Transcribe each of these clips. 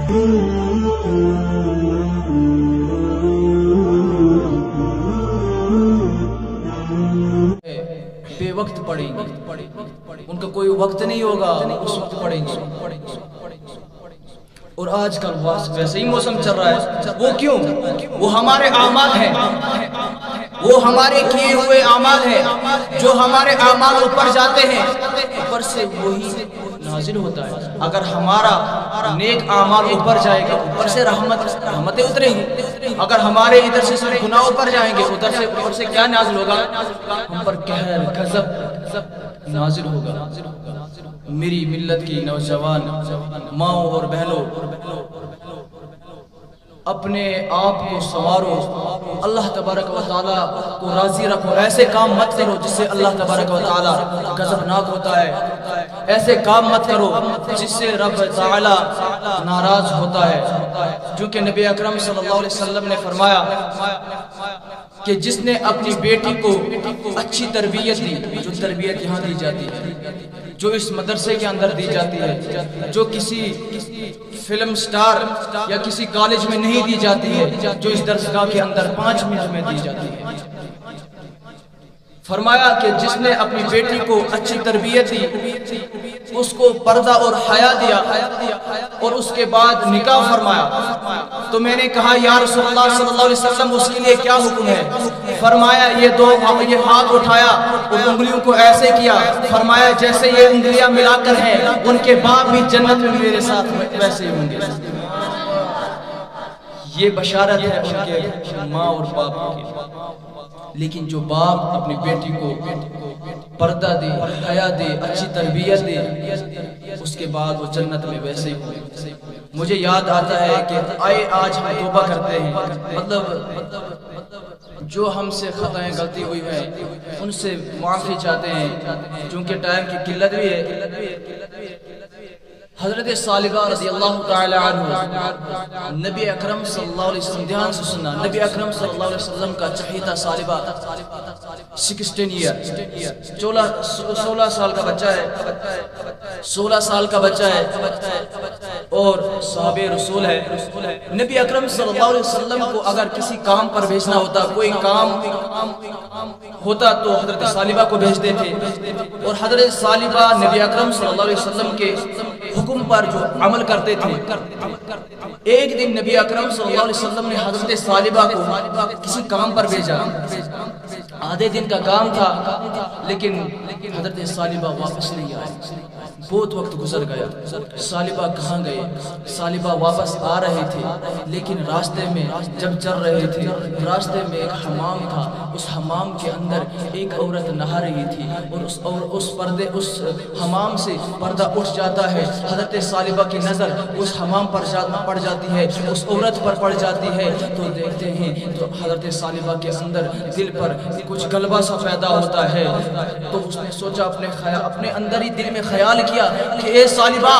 بے وقت پڑھیں گے، ان کا کوئی وقت نہیں ہوگا، اس وقت پڑھیں گے۔ اور آج کل ویسے ہی موسم چل رہا ہے، وہ کیوں؟ وہ ہمارے اعمال ہیں، وہ ہمارے کیے ہوئے اعمال ہیں، جو ہمارے اعمال اوپر جاتے ہیں، اوپر سے وہی نازل ہوتا ہے۔ اگر ہمارا نیک اعمال اوپر جائے گا، اوپر سے رحمتیں اتریں گی۔ اگر ہمارے ادھر سے صرف گناہ اوپر جائیں گے، اوپر سے کیا نازل ہوگا؟ ہم پر قہر غضب نازل ہوگا۔ میری ملت کی نوجوان ماؤں اور بہنوں، اپنے آپ کو سنوارو، اللہ تبارک و تعالیٰ کو راضی رکھو۔ ایسے کام مت کرو جس سے اللہ تبارک و تعالیٰ غضبناک ہوتا ہے، ایسے کام مت کرو جس سے رب تعالیٰ ناراض ہوتا ہے۔ کیونکہ نبی اکرم صلی اللہ علیہ وسلم نے فرمایا کہ جس نے اپنی بیٹی کو اچھی تربیت دی، جو تربیت یہاں دی جاتی ہے، جو اس مدرسے کے اندر دی جاتی ہے، جو کسی فلم سٹار یا کسی کالج میں نہیں دی جاتی ہے، جو اس درسگاہ کے اندر 5 منٹ میں دی جاتی ہے۔ فرمایا کہ جس نے اپنی بیٹی کو اچھی تربیت دی، اس کو پردہ اور حیا دیا، اور اس کے بعد نکاح فرمایا، تو میں نے کہا یا رسول اللہ صلی اللہ علیہ وسلم اس کے لیے کیا حکم ہے؟ فرمایا یہ ہاتھ اٹھایا اور انگلیوں کو ایسے کیا، فرمایا جیسے یہ انگلیاں ملا کر ہیں، ان کے باپ بھی جنت میں میرے ساتھ ویسے ہوں گے۔ یہ بشارت ہے ان کے ماں اور باپ کی۔ لیکن جو باپ اپنی بیٹی کو پردہ دے، حیا دے، اچھی تربیت دے، اس کے بعد وہ جنت میں ویسے ہی ہوئے۔ مجھے یاد آتا ہے کہ آج ہم توبہ کرتے ہیں، مطلب جو ہم سے خطائیں غلطی ہوئی ہیں ان سے معافی چاہتے ہیں، چونکہ ٹائم کی قلت بھی ہے۔ حضرت صالبہ رضی اللہ تعالی عنہ، نبی اکرم صلی اللہ علیہ وسلم، دھیان سے سننا، نبی اکرم صلی اللہ علیہ وسلم کا چہیتا صالبہ 16 ایئر، 16 سال کا بچہ ہے، 16 سال کا بچہ ہے اور صحابہ رسول ہے۔ نبی اکرم صلی اللہ علیہ وسلم کو اگر کسی کام پر بھیجنا ہوتا، کوئی کام ہوتا تو حضرت صالبہ کو بھیجتے تھے، اور حضرت صالبہ نبی اکرم صلی اللہ علیہ وسلم کے حکم پر جو عمل کرتے تھے۔ ایک دن نبی اکرم صلی اللہ علیہ وسلم نے حضرت صالبہ کو کسی کام پر بھیجا، آدھے دن کا کام تھا، لیکن حضرت صالبہ واپس نہیں آئے۔ بہت وقت گزر گیا، صالبہ کہاں گئے؟ صالبہ واپس آ رہے تھے، لیکن راستے میں جب چل رہے تھے، راستے میں ایک حمام تھا، اس حمام کے اندر ایک عورت نہا رہی تھی، اور اس حمام سے پردہ اٹھ جاتا ہے۔ حضرت صالبہ کی نظر اس حمام پر پڑ جاتی ہے، اس عورت پر پڑ جاتی ہے، تو دیکھتے ہیں تو حضرت صالبہ کے اندر دل پر کچھ غلبہ سا پیدا ہوتا ہے۔ تو اس نے سوچا، اپنے اندر ہی دل میں خیال کیا کہ اے صالبہ،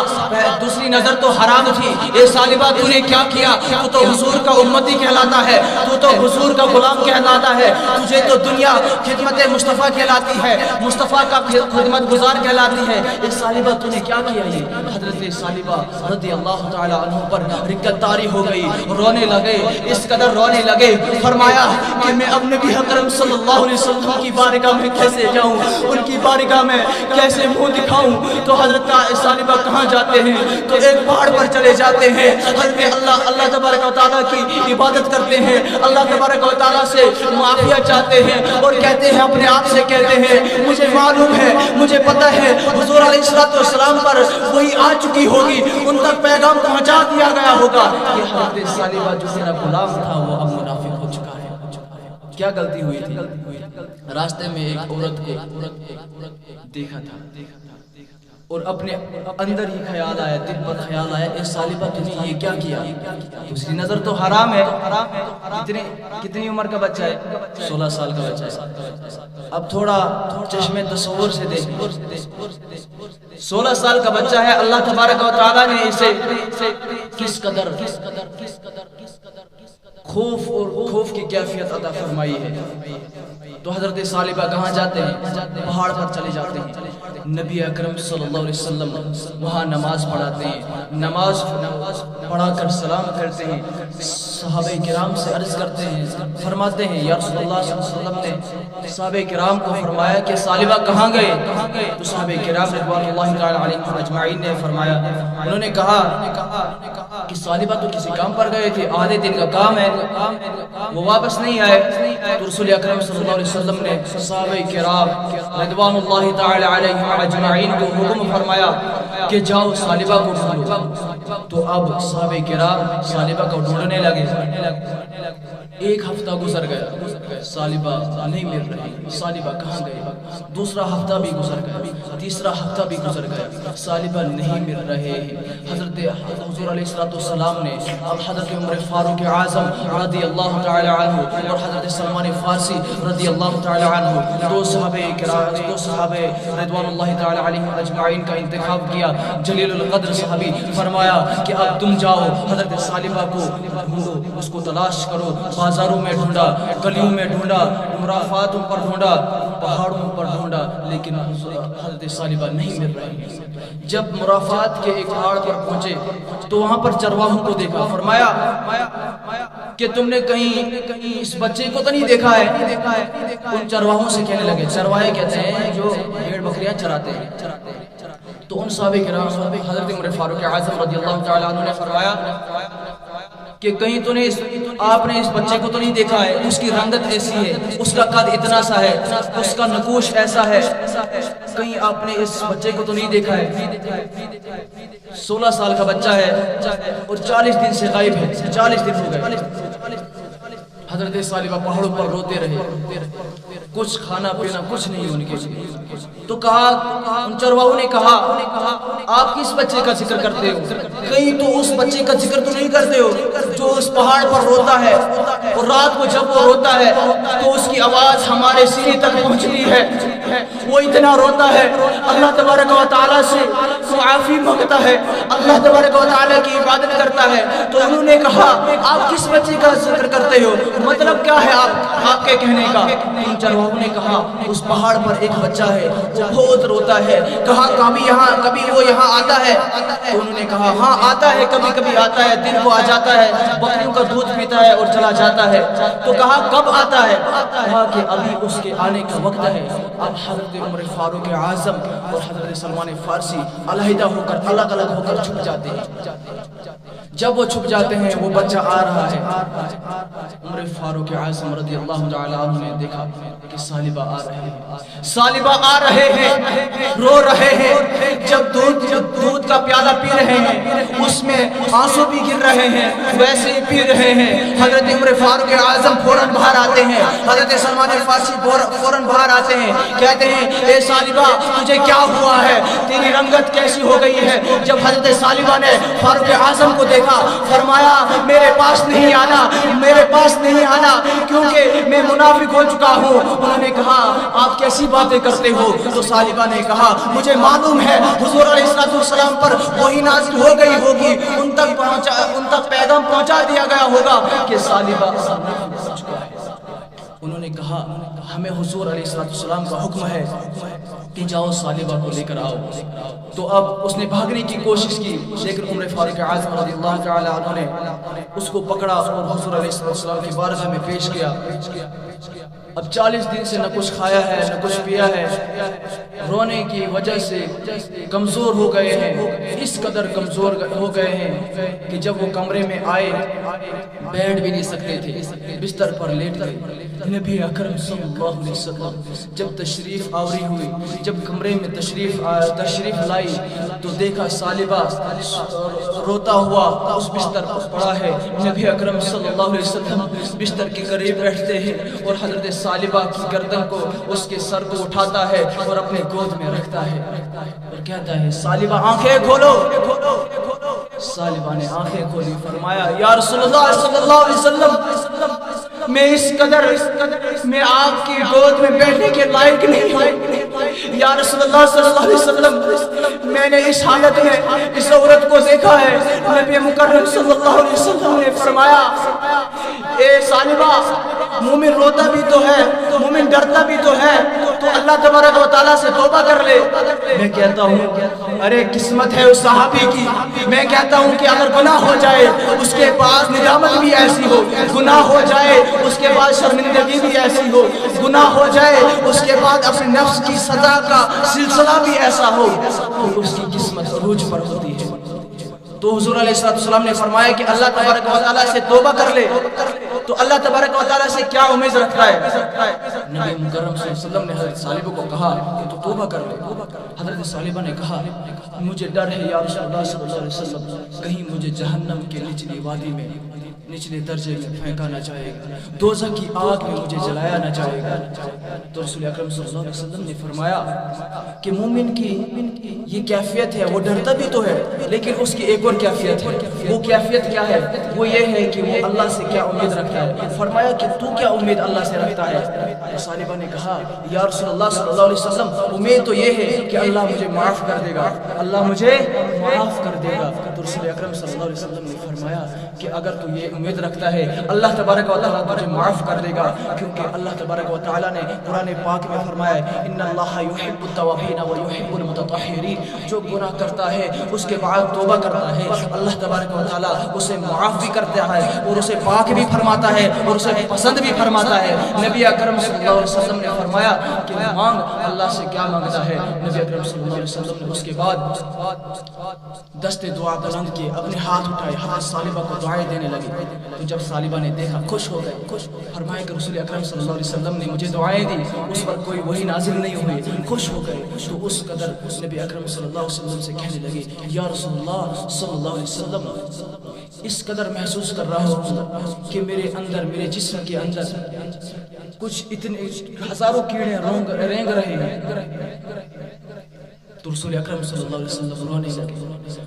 دوسری نظر تو حرام تھی، اے صالبہ تو نے کیا کیا؟ تو تو حضور کا امتی کہلاتا ہے، تو تو حضور کا غلام کہلاتا ہے، تجھے تو دنیا خدمت مصطفیٰ کہلاتی ہے، مصطفیٰ کا خدمت گزار کہلاتی ہے، اے صالبہ تو نے کیا کیا؟ یہ حضرت صالبہ رضی اللہ تعالی عنہ پر رکت طاری ہو گئی، رونے لگے، اس قدر رونے لگے، فرمایا کہ میں اب نبی اکرم صلی اللہ علیہ وسلم کی بارگاہ میں کیسے جاؤں، ان کی بارگاہ میں کیسے منہ دکھاؤں؟ تو حضرت صالبہ کہاں جاتے ہیں؟ تو ایک پہاڑ پر چلے جاتے ہیں، حضرت اللہ تبارک و تعالیٰ کی عبادت کرتے ہیں، اللہ تبارک و تعالیٰ سے معافیہ چاہتے ہیں، اور کہتے ہیں، اپنے آپ سے کہتے ہیں، مجھے معلوم ہے، مجھے پتہ ہے حضور علیہ السلام پر وہی آ چکی ہوگی، ان تک پیغام پہنچا دیا گیا ہوگا کہ حضرت صالبہ جو میرا غلام تھا وہ اب منافق ہو چکا ہے۔ کیا غلطی ہوئی تھی؟ راستے میں ایک عورت کو دیکھا تھا، اور اپنے اندر ہی خیال آیا، دل پر خیال آیا، اے صالبہ تم نے یہ کیا کیا؟ دوسری نظر تو حرام ہے۔ کتنی عمر کا بچہ ہے؟ 16 سال کا بچہ ہے۔ اب تھوڑا چشمے تصور سے دیکھ، 16 سال کا بچہ ہے، اللہ تبارک و تعالیٰ نے اسے کس قدر خوف اور خوف کی کیفیت عطا فرمائی ہے۔ تو حضرت صالبہ کہاں جاتے ہیں؟ پہاڑ پر چلے جاتے ہیں۔ نبی اکرم صلی اللہ علیہ وسلم وہاں نماز پڑھاتے ہیں، نماز پڑھا کر سلام کرتے ہیں، صحابہ کرام سے عرض کرتے ہیں، فرماتے ہیں یا رسول اللہ صلی اللہ علیہ وسلم نے صحابہ کرام کو فرمایا کہ صالبہ کہاں گئے؟ تو صحابہ کرام رضوان اللہ تعالی علیہم اجمعین نے فرمایا، انہوں نے کہا کہ صالبہ تو کسی کام پر گئے تھے، آدھے دن کا کام ہے، وہ واپس نہیں آئے۔ تو رسول اکرم صلی اللہ علیہ وسلم نے صحابہ کرام رضوان اللہ تعالی علیہم اجمعین کو حکم فرمایا کہ جاؤ صالبہ کو ڈھونڈو۔ تو اب صحابہ کرام صالبہ کو ڈھونڈنے لگے۔ ایک ہفتہ گزر گیا، صالبہ نہیں مل رہی، صالبہ کہاں گئے؟ دوسرا ہفتہ بھی گزر گیا، تیسرا ہفتہ بھی گزر گیا، صالبہ نہیں مل رہے ہیں۔ حضرت حضور علیہ السلام نے اب حضرت عمر فاروق اعظم رضی اللہ تعالی عنہ اور حضرت سلمان فارسی رضی اللہ تعالی عنہ دو صحابہ رضوان اللہ تعالی علیہم اجمعین کا انتخاب کیا۔ جلیل القدر صحابی فرمایا کہ اب تم جاؤ حضرت صالبہ کو ڈھونڈو، اس کو تلاش کرو، بازاروں میں ڈھونڈا، گلیوں میں ڈھونڈا، مرافاتوں پر ڈھونڈا، پہاڑوں پر ڈھونڈا، لیکن حضرت صالبہ نہیں مل رہی۔ جب مرافات کے ایک پہاڑ پر پہنچے تو وہاں پر چرواہوں کو دیکھا، فرمایا کہ تم نے کہیں اس بچے کو تو نہیں دیکھا ہے؟ ان چرواہوں سے کہنے لگے، چرواہے کہتے ہیں جو بھیڑ بکریاں چراتے ہیں۔ تو ان صحابہ کرام حضرت عمر فاروق اعظم رضی اللہ تعالی عنہ نے فرمایا کہ کہیں تو نے آپ نے اس بچے کو تو نہیں دیکھا ہے؟ اس کی رنگت ایسی ہے، اس کا قد اتنا سا ہے، اس کا نقوش ایسا ہے، کہیں آپ نے اس بچے کو تو نہیں دیکھا ہے؟ 16 سال کا بچہ ہے اور 40 دن سے غائب ہے، 40 دن ہو گئے۔ حضرت صالبہ پہاڑوں پر روتے رہے، کچھ کھانا پینا کچھ نہیں ان کے لیے۔ تو کہا، ان چرواہوں نے کہا آپ کس بچے کا ذکر کرتے ہو؟ کہیں تو اس بچے کا ذکر تو نہیں کرتے ہو جو اس پہاڑ پر روتا ہے، اور رات کو جب وہ روتا ہے تو اس کی آواز ہمارے سینے تک پہنچتی ہے، وہ اتنا روتا ہے، اللہ تبارک و تعالیٰ سے معافی مانگتا ہے، اللہ تبارک و تعالیٰ کی عبادت کرتا ہے۔ تو انہوں نے کہا آپ کس بچے کا ذکر کرتے ہو؟ مطلب کیا ہے آپ کے کہنے کا؟ ان چرواہوں نے کہا اس پہاڑ پر ایک بچہ ہے، وہ بہت روتا ہے، کہا کبھی وہ یہاں آتا ہے؟ تو انہوں نے کہا ہاں آتا ہے، کبھی کبھی آتا ہے، دن کو آ جاتا ہے، بکریوں کا دودھ پیتا ہے اور چلا جاتا ہے۔ تو کہا کب آتا ہے؟ کہا کہ ابھی اس کے آنے کا وقت ہے۔ اب حضرت عمر فاروق اعظم اور حضرت سلمان فارسی علیحدہ ہو کر الگ الگ ہو کر چھپ جاتے ہیں۔ جب وہ چھپ جاتے ہیں وہ بچہ آ رہا ہے۔ عمر فاروق اعظم رضی اللہ تعالی عنہ نے دیکھا کہ صالبہ آ رہے ہیں، صالبہ آ رہے ہیں، رو رہے ہیں۔ جب دودھ کا پیالہ پی رہے ہیں اس میں آنسو بھی گر رہے ہیں، ویسے ہی پی رہے ہیں۔ حضرت عمر فاروق اعظم فوراً باہر آتے ہیں، حضرت سلمان فارسی فوراً باہر آتے ہیں، کہتے ہیں اے صالبہ تجھے کیا ہوا ہے؟ تیری رنگت کیسی ہو گئی ہے؟ جب حضرت صالبہ نے فاروق اعظم کو دیکھا فرمایا میرے پاس نہیں آنا، میرے پاس نہیں آنا کیونکہ میں منافق ہو چکا ہوں۔ انہوں نے کہا آپ کیسی باتیں کرتے ہو؟ تو صالبہ نے کہا مجھے معلوم ہے حضور علیہ السلام پر وحی نازل ہو گئی ہوگی، ان تک پیغام پہنچا دیا گیا ہوگا کہ صالبہ منافق ہو چکا ہے۔ انہوں نے کہا ہمیں حضور علیہ السلام کا حکم ہے کہ جاؤ صالبہ کو لے کر آؤ۔ تو اب اس نے بھاگنے کی کوشش کی، لیکن عمر فاروق اعظم رضی اللہ تعالی عنہ نے اس کو پکڑا اور حضور علیہ السلام کی بارگاہ میں پیش کیا۔ اب 40 دن سے نہ کچھ کھایا ہے نہ کچھ پیا ہے، رونے کی وجہ سے کمزور ہو گئے ہیں، اس قدر کمزور ہو گئے ہیں کہ جب وہ کمرے میں آئے بیٹھ بھی نہیں سکتے تھے، بستر پر لیٹ گئے۔ نبی اکرم صلی اللہ علیہ وسلم جب تشریف آوری ہوئی، جب کمرے میں تشریف لائی تو دیکھا صالبہ روتا ہوا اس بستر پر پڑا ہے۔ نبی اکرم صلی اللہ علیہ وسلم بستر کے قریب بیٹھتے ہیں اور حضرت صالبہ کی گردن کو، اس کے سر کو اٹھاتا ہے اور اپنے گود میں رکھتا ہے اور کہتا ہے صالبہ آنکھیں کھولو۔ صالبہ نے آنکھیں کھولی، فرمایا یا رسول اللہ صلی اللہ علیہ وسلم میں اس قدر میں آپ کی گود میں بیٹھنے کے لائق نہیں ہوں۔ یا رسول اللہ صلی اللہ علیہ وسلم میں نے اس حالت میں اس عورت کو دیکھا ہے، نبی مکرم صلی اللہ علیہ وسلم نے فرمایا اے سالبہ، مومن روتا بھی تو ہے، مومن ڈرتا بھی تو ہے، تو اللہ تبارک و تعالیٰ سے توبہ کر لے۔ میں کہتا ہوں ارے قسمت ہے اس صحابی کی، میں کہتا ہوں کہ اگر گناہ ہو جائے اس کے بعد ندامت بھی ایسی ہو، گناہ ہو جائے اس کے بعد شرمندگی بھی ایسی ہو، گناہ ہو جائے اس کے بعد اپنے نفس کی سزا کا سلسلہ بھی ایسا ہو، تو اس کی قسمت عروج پر ہوتی ہے۔ تو حضور علیہ السلام نے فرمایا کہ اللہ تبارک و تعالیٰ سے توبہ کر لے، تو اللہ تبارک و تعالیٰ سے کیا امید رکھتا ہے؟ نبی مکرم صلی اللہ علیہ وسلم نے حضرت صالبہ کو کہا کہ تو توبہ کر لے۔ حضرت صالبہ نے کہا مجھے ڈر ہے یا رسول اللہ صلی اللہ علیہ وسلم، کہیں مجھے جہنم کے نچلی وادی میں، نچلے درجے میں پھینکا نہ جائے گا، دوزخ کی آگ میں مجھے جلایا نہ جائے گا۔ تو رسول اکرم صلی اللہ علیہ وسلم نے فرمایا کہ مومن کی یہ کیفیت ہے، وہ ڈرتا بھی تو ہے لیکن اس کی ایک اور کیفیت ہے۔ وہ کیفیت کیا ہے؟ وہ یہ ہے کہ وہ اللہ سے کیا امید رکھتا ہے۔ فرمایا کہ تو کیا امید اللہ سے رکھتا ہے؟ صالبہ نے کہا یا رسول اللہ صلی اللہ علیہ وسلم، امید تو یہ ہے کہ اللہ مجھے معاف کر دے گا، اللہ مجھے معاف کر دے گا۔ تو رسول اکرم صلی اللہ علیہ وسلم نے فرمایا کہ اگر تو یہ امید رکھتا ہے اللہ تبارک و تعالیٰ تجھے معاف کر دے گا، کیونکہ اللہ تبارک و تعالیٰ نے قرآن پاک میں فرمایا ہے ان اللہ یحب التوابین ویحب المتطہرین، جو گناہ کرتا ہے اس کے بعد توبہ کرتا ہے اللہ تبارک و تعالیٰ اسے معاف بھی کرتا ہے اور اسے پاک بھی فرماتا ہے اور اسے پسند بھی فرماتا ہے۔ نبی اکرم صلی اللہ علیہ وسلم نے فرمایا کہ مانگ، اللہ سے کیا مانگتا ہے؟ نبی اکرم صلی اللہ علیہ وسلم نے اس کے بعد دست دعا بلند کیے، اپنے ہاتھ اٹھائے، حضرت صالبہ کو دعائیں دینے لگے۔ تو جب صالبہ نے دیکھا خوش ہو گئے، فرمایا کہ رسول اکرم صلی اللہ علیہ وسلم نے مجھے دعائیں دی، اس پر کوئی وحی نازل نہیں ہوئی، خوش ہو گئے۔ تو اس قدر نبی اکرم صلی اللہ علیہ وسلم سے کہنے لگے یا رسول اللہ صلی اللہ علیہ وسلم، اس قدر محسوس کر رہا ہوں کہ میرے اندر، میرے جسم کے اندر کچھ اتنے ہزاروں کیڑے رینگ رہے ہیں۔ تو رسول اکرم صلی اللہ علیہ وسلم رونے لگے،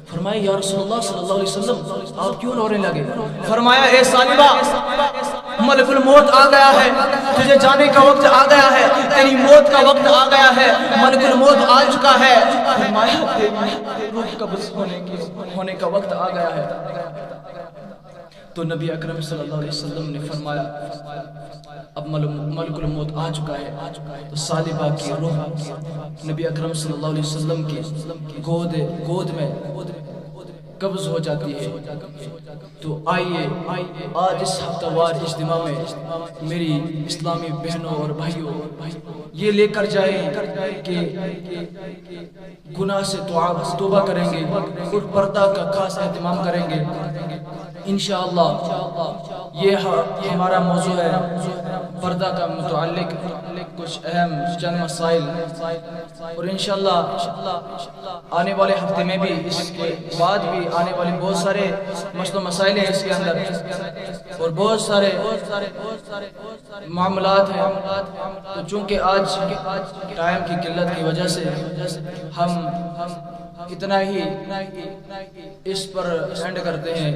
فرمایا یا رسول اللہ صلی اللہ علیہ وسلم آپ کیوں رونے لگے؟ فرمایا اے صالبہ، ملک الموت آ گیا ہے، تجھے جانے کا وقت آ گیا ہے، تیری موت کا وقت آ گیا ہے، ملک الموت آ چکا ہے۔ فرمایا تیری روح قبض ہونے کا وقت آ گیا ہے۔ تو نبی اکرم صلی اللہ علیہ وسلم نے فرمایا اب ملک الموت آ چکا ہے۔ تو صالبہ کی روح نبی اکرم صلی اللہ علیہ وسلم کی گود میں قبض ہو جاتی ہے۔ تو آئیے آج اس ہفتہ وار اجتماع میں میری اسلامی بہنوں اور بھائیوں یہ لے کر جائیں کہ گناہ سے توبہ کریں گے اور پردہ کا خاص اہتمام کریں گے۔ انشاءاللہ یہ ہمارا موضوع ہے، پردہ کا متعلق کچھ اہم چند مسائل، اور انشاءاللہ آنے والے ہفتے میں بھی، اس کے بعد بھی آنے والے بہت سارے مسائل و مسائل ہیں اس کے اندر، اور بہت سارے معاملات ہیں۔ تو چونکہ آج ٹائم کی قلت کی وجہ سے ہم اتنا ہی اس پر اینڈ کرتے ہیں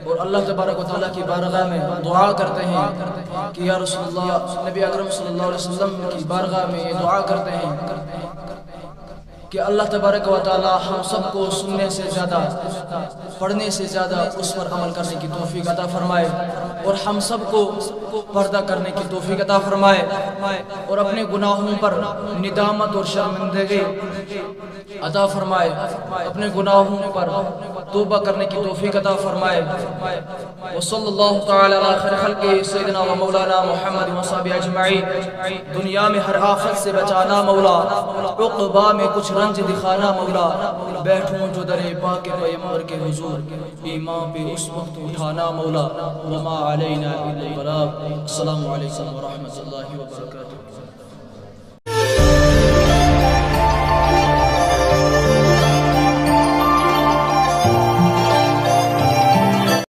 اور اللہ تبارک و تعالیٰ کی بارگاہ میں دعا کرتے ہیں کہ یا رسول اللہ، نبی اکرم صلی اللہ علیہ وسلم کی بارگاہ میں یہ دعا کرتے ہیں کہ اللہ تبارک و تعالیٰ ہم سب کو سننے سے زیادہ، پڑھنے سے زیادہ اس پر عمل کرنے کی توفیق عطا فرمائے، اور ہم سب کو پردہ کرنے کی توفیق عطا فرمائے، اور اپنے گناہوں پر ندامت اور شرمندگی عطا فرمائے، اپنے گناہوں پر توبہ کرنے کی توفیق عطا فرمائے۔ وصلی اللہ تعالی علی خیر خلق سیدنا و مولانا محمد و صحابہ اجمعین۔ دنیا میں ہر آفت سے بچانا مولا، عقبہ میں کچھ رنج دکھانا مولا، بیٹھوں جو در پاک پیغمبر کے حضور، ایمان پہ اس وقت اٹھانا مولا، وما علینا الا البلاغ۔ السلام علیکم ورحمۃ اللہ وبرکاتہ۔